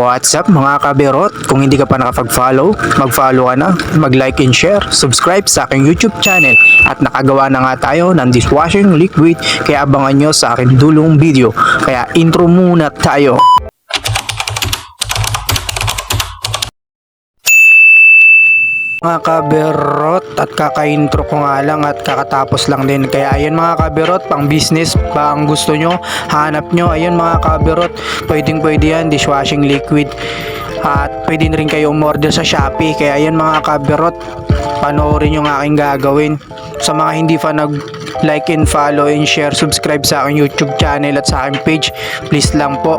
What's up mga kabirot? Kung hindi ka pa nakapag-follow, mag-follow ka na, mag-like and share, subscribe sa aking YouTube channel at nakagawa na nga tayo ng dishwashing liquid kaya abangan nyo sa aking dulong video. Kaya intro muna tayo. Mga kabirot, at kaka-intro ko nga lang at kakatapos lang din. Kaya ayun mga kabirot, pang business ba ang gusto nyo, hanap nyo, ayun mga kabirot, pwedeng yan, dishwashing liquid. At pwede rin kayo umorder sa Shopee. Kaya ayun mga kabirot, panoorin yung aking gagawin. Sa mga hindi pa like and follow and share, subscribe sa aking YouTube channel at sa aking page, please lang po,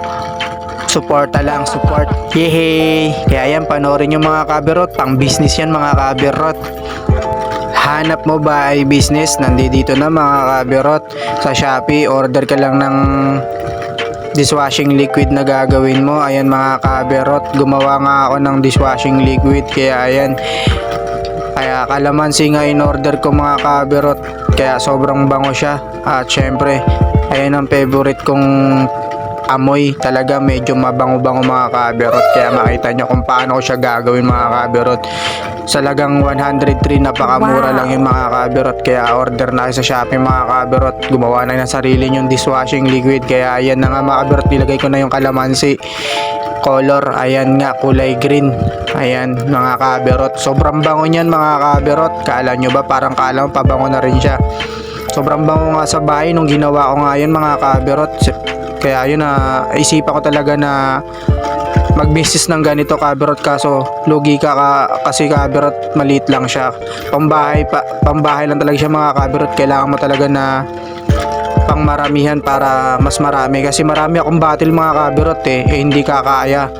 suporta lang, support. Yehey! Kaya yan, panoorin yung mga kabirot. Pang business yan mga kabirot. Hanap mo ba ay business? Nandito na mga kabirot. Sa Shopee, order ka lang ng dishwashing liquid na gagawin mo. Ayan mga kabirot. Gumawa nga ako ng dishwashing liquid. Kaya ayan. Kaya kalamansi nga in order ko mga kabirot. Kaya sobrang bango siya. At syempre, ayan ang favorite kong amoy, talaga medyo mabango-bango mga kabirot. Kaya makita nyo kung paano ko siya gagawin mga kabirot. Salagang 103, napakamura lang yung mga kabirot. Kaya order na kayo sa Shopee mga kabirot. Gumawa na ng sarili yung dishwashing liquid. Kaya ayan na nga mga kabirot, nilagay ko na yung kalamansi color, ayan nga, kulay green. Ayan mga kabirot, sobrang bango niyan mga kabirot. Kala nyo ba, parang kala mo pabango na rin siya. Sobrang bango nga sa bahay nung ginawa ko nga yun mga kabirot. Kaya yun na isipan ko talaga na mag-business ng ganito kabirot, kaso lugi ka kasi kabirot, maliit lang siya. Pambahay lang talaga siya mga kabirot. Kailangan mo talaga na pangmaramihan para mas marami, kasi marami akong bottle mga kabirot hindi kakaya,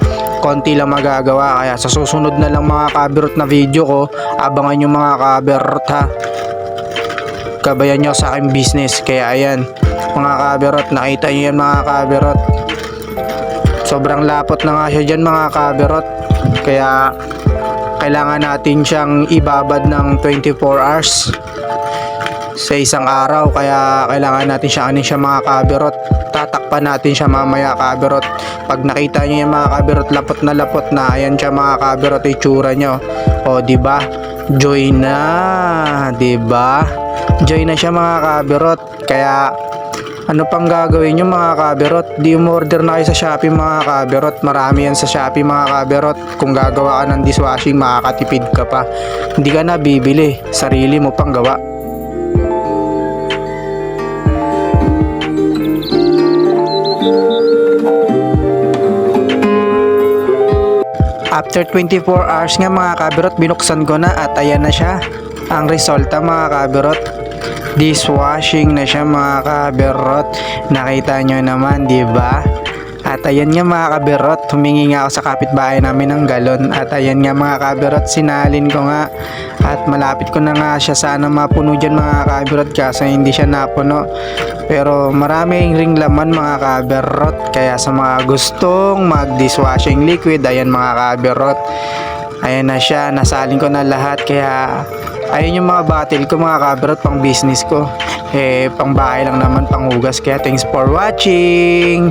konti lang magagawa. Kaya sa susunod na lang mga kabirot na video ko, abangan yung mga kabirot ha, gabayan nyo sa aking business. Kaya ayan mga kabirot, nakita nyo yan mga kabirot, sobrang lapot na nga siya dyan mga kabirot. Kaya kailangan natin siyang ibabad ng 24 hours sa isang araw. Kaya kailangan natin siya mga kabirot. Tatakpan natin siya mamaya kabirot. Pag nakita nyo yan mga kabirot, lapot na ayan siya mga kabirot, itsura nyo. O diba, joy na, diba, joy na siya mga kabirot. Kaya ano pang gagawin nyo mga kabirot? Di umorder na kayo sa Shopee mga kabirot. Marami yan sa Shopee mga kabirot. Kung gagawa ka ng dishwashing, makakatipid ka pa. Hindi ka na bibili, sarili mo pang gawa. After 24 hours nga mga kabirot, binuksan ko na at ayan na siya ang resulta mga kabirot. Dishwashing na siya mga kabirot. Nakita nyo naman, diba? At ayan nga mga kabirot, humingi nga ako sa kapitbahay namin ng galon. At ayan nga mga kabirot, sinalin ko nga. At malapit ko na nga siya sana mapuno dyan mga kabirot, kaso hindi siya napuno. Pero maraming ring laman mga kabirot. Kaya sa mga gustong mag dishwashing liquid, ayan mga kabirot, ayan na siya, nasalin ko na lahat. Kaya ayun yung mga bottle ko mga kabirot, pang business ko. Pang bahay lang naman, pang hugas. Kaya thanks for watching.